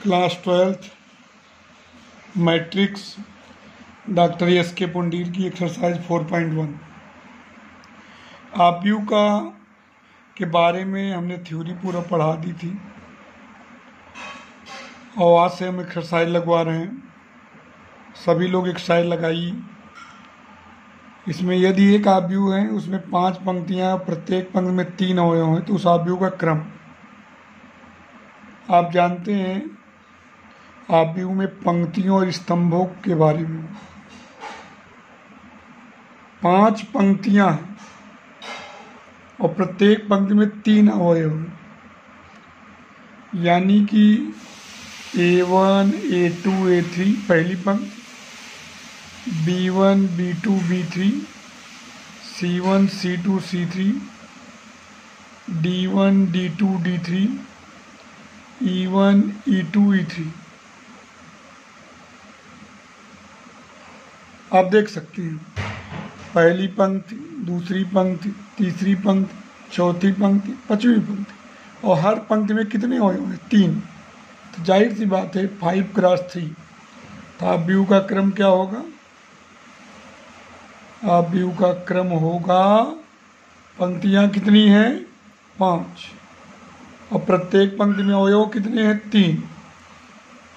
Class 12th matrix doctor S K. Pundir की exercise 4.1। आव्यूह के बारे में हमने थ्योरी पूरा पढ़ा दी थी और आज से हम एक्सरसाइज लगवा रहे हैं। सभी लोग एक्सरसाइज लगाइए। इसमें यदि एक आव्यूह है, उसमें 5 पंक्तियां, प्रत्येक पंक्ति में 3 अवयव हैं, तो उस आव्यूह का क्रम आप जानते हैं। आव्यूह में पंक्तियों और स्तंभों के बारे में 5 पंक्तियां हैं और प्रत्येक पंक्ति में 3 अवयव हैं, यानी कि A1, A2, A3 पहली पंक्ति, B1, B2, B3, C1, C2, C3, D1, D2, D3, E1, E2, E3। आप देख सकते हैं पहली पंक्ति, दूसरी पंक्ति, तीसरी पंक्ति, चौथी पंक्ति, पांचवी पंक्ति, और हर पंक्ति में कितने अवयव हैं? 3। तो जाहिर सी बात है 5x3। तो आव्यूह का क्रम क्या होगा? आव्यूह का क्रम होगा, पंक्तियां कितनी हैं? 5, और प्रत्येक पंक्ति में अवयव कितने हैं? 3।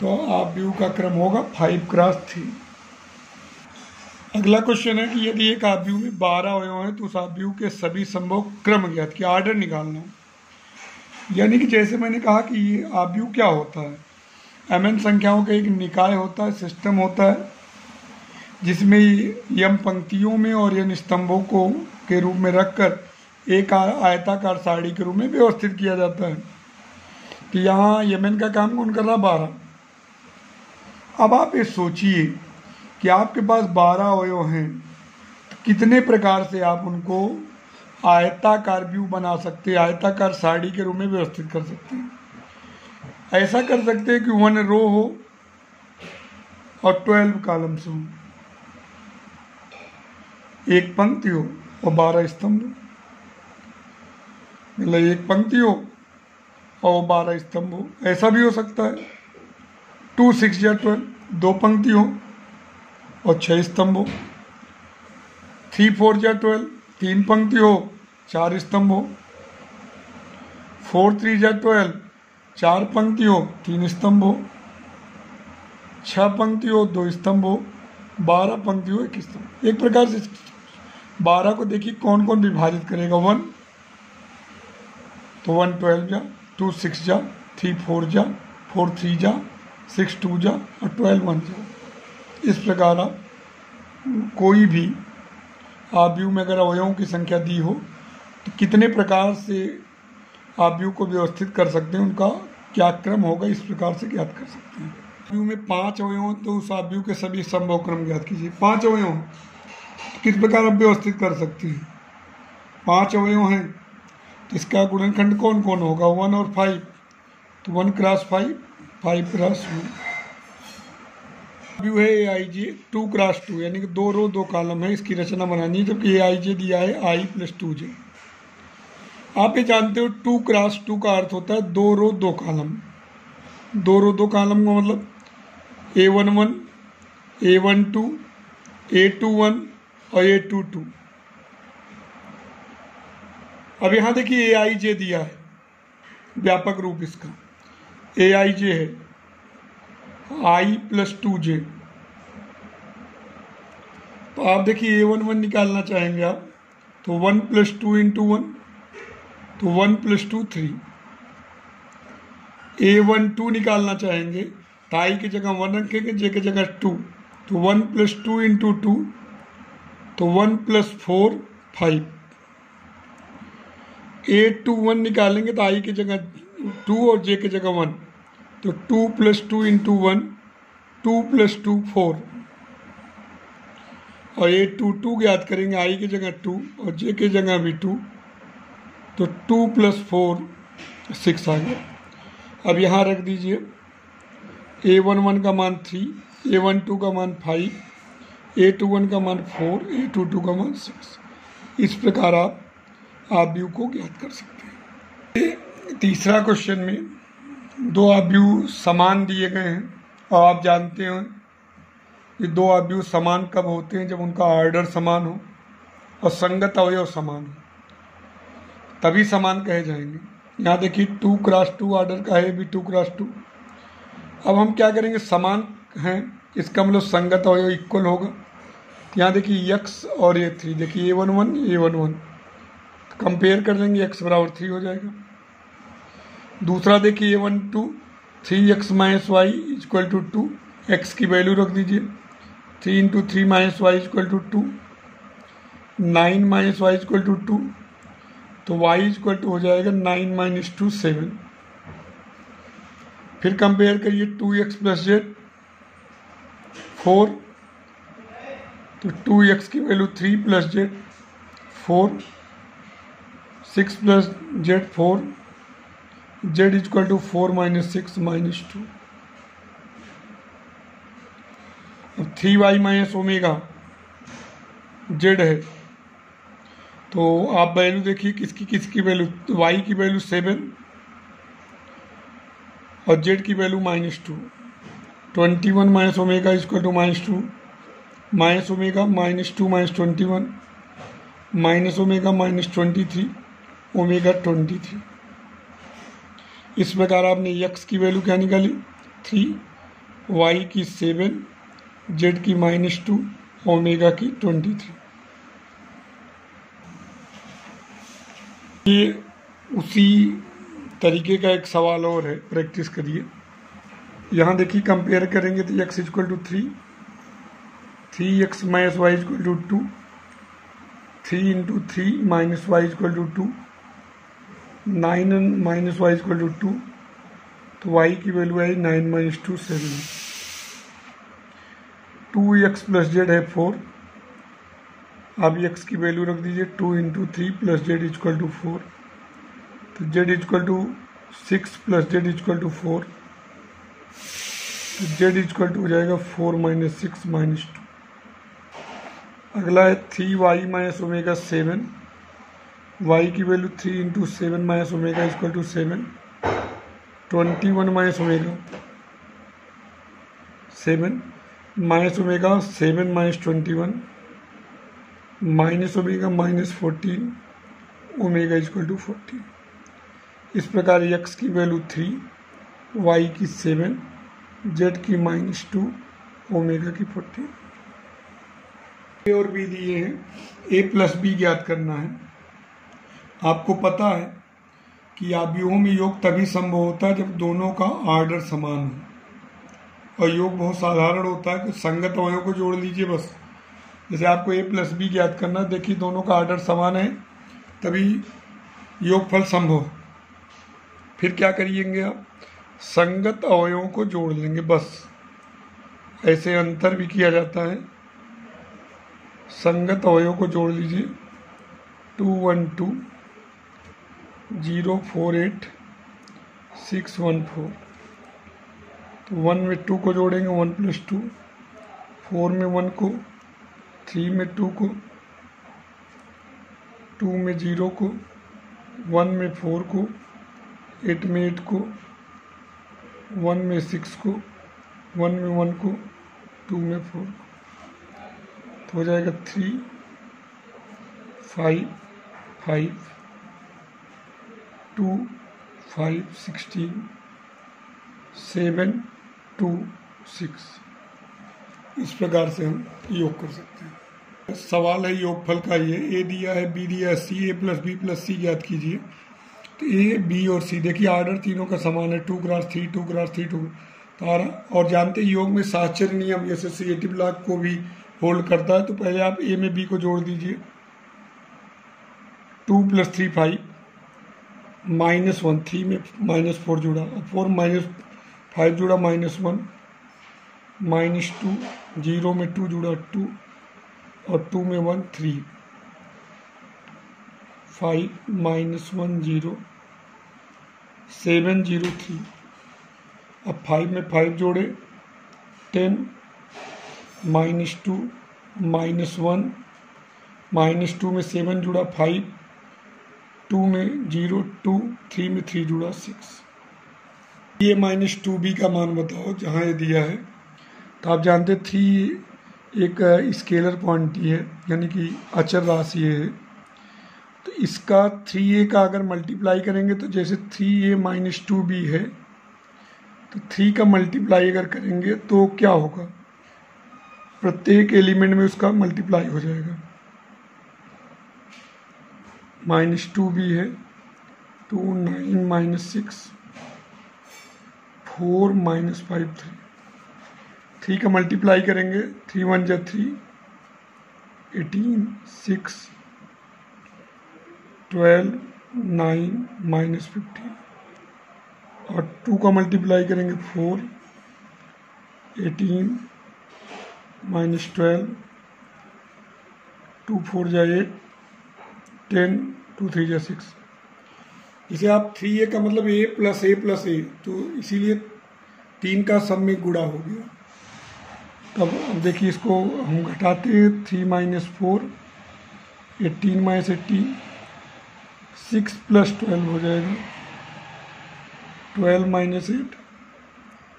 तो आव्यूह का क्रम होगा 5x3। अगला क्वेश्चन है कि यदि एक आव्यूह में 12 अवयव हैं तो उस आव्यूह के सभी संभव क्रम ज्ञात किया, ऑर्डर निकालना। यानी कि जैसे मैंने कहा कि ये आव्यूह क्या होता है, mn संख्याओं का एक निकाय होता है, सिस्टम होता है, जिसमें यम पंक्तियों में और n स्तंभों को के रूप में रखकर एक आयताकार सारणी के रूप में व्यवस्थित किया जाता है। कि यहाँ यमन का काम कौन कर रहा? 12। अब आप ये सोचिए कि आपके पास 12 अवयव हैं, तो कितने प्रकार से आप उनको आयताकार व्यू बना सकते हैं, आयताकार सारणी के रूप में व्यवस्थित कर सकते हैं। ऐसा कर सकते हैं कि 1 रो हो और 12 कॉलम्स हो, एक पंक्ति हो और 12 स्तंभ हो, मतलब एक पंक्ति हो और 12 स्तंभ हो। ऐसा भी हो सकता है 2 6 या 12, 2 पंक्ति हो और 6 स्तंभ हो। 3 4 या 12, 3 पंक्ति हो, 4 स्तंभ हो। 4 3 या 12, 4 पंक्ति हो, 3 स्तंभ हो। 6 पंक्ति हो, 2 स्तंभ हो। 12 पंक्ति हो, 1 स्तंभ। एक प्रकार से 12 को देखिए कौन कौन विभाजित करेगा। 1 तो 1 12 जा, 2 6 जा, 3 4 जा, 4 3 जा, 6 2 जा और 12 1 जा। इस प्रकार आप कोई भी आव्यूह में अगर अवयवों की संख्या दी हो तो कितने प्रकार से आव्यूह को व्यवस्थित कर सकते हैं, उनका क्या क्रम होगा, इस प्रकार से ज्ञात कर सकते हैं। आव्यूह में 5 अवयव तो उस आव्यूह के सभी संभव क्रम ज्ञात कीजिए। 5 अवयव तो किस प्रकार आप व्यवस्थित कर सकते हैं? 5 अवयव हैं तो इसका गुणनखंड कौन कौन होगा? 1 और 5, तो 1 × 5, 5 × 1। आव्यूह है AIJ 2 × 2, यानी कि 2 रो 2 कॉलम है, इसकी रचना बनानी है। जबकि AIJ दिया है I + 2j। आप ये जानते हो 2 × 2 का अर्थ होता है 2 रो 2 कॉलम। 2 रो 2 कॉलम का मतलब A11, A12, A21 और A22। अब यहाँ देखिए AIJ दिया है, व्यापक रूप इसका AIJ है I + 2j। तो आप देखिए A11 निकालना चाहेंगे आप, तो 1 + 2 × 1, तो 1 + 2 3। A12 निकालना चाहेंगे तो I की जगह 1 रखेंगे, J की जगह 2, तो 1 + 2 × 2, तो 1 + 4 5। A21 निकालेंगे तो I की जगह 2 और J की जगह 1, तो 2 + 2 × 1, 2 + 2 4। और A22 ज्ञात करेंगे, I की जगह 2 और J की जगह भी 2, तो 2 + 4 6 आ गया। अब यहाँ रख दीजिए A11 का मान 3, A12 का मान 5, A21 का मान 4, A22 का मान 6। इस प्रकार आप आव्यूह को ज्ञात कर सकते हैं। तीसरा क्वेश्चन में दो आव्यूह समान दिए गए हैं और आप जानते हैं कि दो आव्यूह समान कब होते हैं, जब उनका ऑर्डर समान हो और संगत अवयव समान हो, तभी समान कहे जाएंगे। यहाँ देखिए 2x2 ऑर्डर का है भी 2x2। अब हम क्या करेंगे, समान हैं इसका मतलब संगत अवयव इक्वल होगा। यहाँ देखिए x और A3, देखिए A11 कंपेयर कर लेंगे, x बराबर 3 हो जाएगा। दूसरा देखिए A12 3x minus y equal to 2, x की वैल्यू रख दीजिए 3 into 3 minus y equal to 2, 9 minus y equal to 2, तो y इक्वल टू हो जाएगा 9 माइनस 2 7। फिर कंपेयर करिए 2x प्लस जेड 4, तो 2x की value 3 plus z 4, 6 plus z 4, z equal to 4 minus 6 minus 2। अब 3y माइनस ओमेगा जेड है, तो आप वैल्यू देखिए किसकी वैल्यू, y की वैल्यू 7 और जेड की value -2। 21 minus omega equal to -2, minus omega -2 minus 21, minus omega -23, omega 23। इस प्रकार आपने x की वैल्यू क्या निकाली 3, y की 7, जेड की -2, ओमेगा की 23। ये उसी तरीके का एक सवाल और है, प्रैक्टिस करिए। यहाँ देखिए कंपेयर करेंगे तो x equal to 3, 3x minus y equal to 2, 3 into 3 minus y equal to 2, 9 minus y equal to 2, तो y की वैल्यू आई 9 माइनस 2 7। 2x प्लस जेड है 4, अब x की वैल्यू रख दीजिए 2 into 3 plus z equal to 4, तो z equal to 6 plus z equal to 4, तो जेड इक्वल टू हो जाएगा 4 माइनस 6 माइनस 2। अगला है 3y माइनस ओमेगा 7, y की value 3 into 7 minus omega equal to 7, 21 minus omega 7 minus omega 7 minus 21, minus omega minus 14, omega equal to 14। इस प्रकार x की value 3, y की 7, z की -2, ओमेगा की 14। ए और बी दिए हैं, a प्लस बी ज्ञात करना है। आपको पता है कि आव्यूहों में योग तभी संभव होता है जब दोनों का ऑर्डर समान हो, और योग बहुत साधारण होता है कि संगत अवयवों को जोड़ लीजिए बस। जैसे आपको a प्लस बी ज्ञात करना, देखिए दोनों का ऑर्डर समान है तभी योगफल संभव है। फिर क्या करिएंगे आप, संगत अवयवों को जोड़ लेंगे बस। ऐसे अंतर भी किया जाता है, संगत अवयवों को जोड़ लीजिए 212 048 614, तो 1 में 2 को जोड़ेंगे 1 प्लस 2, 4 में 1 को, 3 में 2 को, 2 में 0 को, 1 में 4 को, 8 में 8 को, 1 में 6 को, 1 में 1 को, 2 में 4 को, तो हो जाएगा 3 5 5 2 5 16 7 2 6। इस प्रकार से हम योग कर सकते हैं। सवाल है योगफल का, ये ए दिया है, बी दिया है, सी, ए प्लस बी प्लस सी ज्ञात कीजिए। तो ए, बी और सी, देखिए ऑर्डर तीनों का समान है, 2x3 2x3 2, तो और जानते हैं योग में साहचर्य नियम जैसे एसोसिएटिव लॉ को भी होल्ड करता है। तो पहले आप ए में बी को जोड़ दीजिए, 2 प्लस 3 5, -1, 3 में -4 जुड़ा, 4 माइनस 5 जुड़ा -1, -2, 0 में 2 जुड़ा 2, और 2 में 1 3, 5 -1 0 7 0 3। अब 5 में 5 जोड़े 10, -2 -1, -2 में 7 जुड़ा 5, 2 में 0 2, 3 में 3 जुड़ा 6। ये -2b का मान बताओ जहाँ ये दिया है। तो आप जानते 3 एक स्केलर क्वांटिटी है, यानी कि अचर राशि है। तो इसका 3a का अगर मल्टीप्लाई करेंगे तो जैसे 3a - 2b है, तो 3 का मल्टीप्लाई अगर करेंगे तो क्या होगा, प्रत्येक एलिमेंट में उसका मल्टीप्लाई हो जाएगा। -2b है, 2 9 -6 4 -5 3। 3 का मल्टीप्लाई करेंगे, 3 1 जा 3, 18 6 12 9 -15। और 2 का मल्टीप्लाई करेंगे 4 18 -12 2 4 जा 8 10 2 3 जा 6। इसे आप 3a का मतलब a + a + a, तो इसीलिए 3 का सब में गुणा हो गया। तब अब देखिए इसको हम घटाते हैं, 3 - 4 18 - 18 6 + 12 हो जाएगा, 12 - 8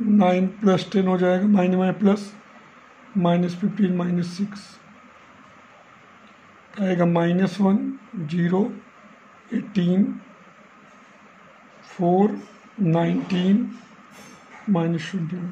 9 + 10 हो जाएगा, -15 -6 आएगा, -1 0 18 4 19 -21।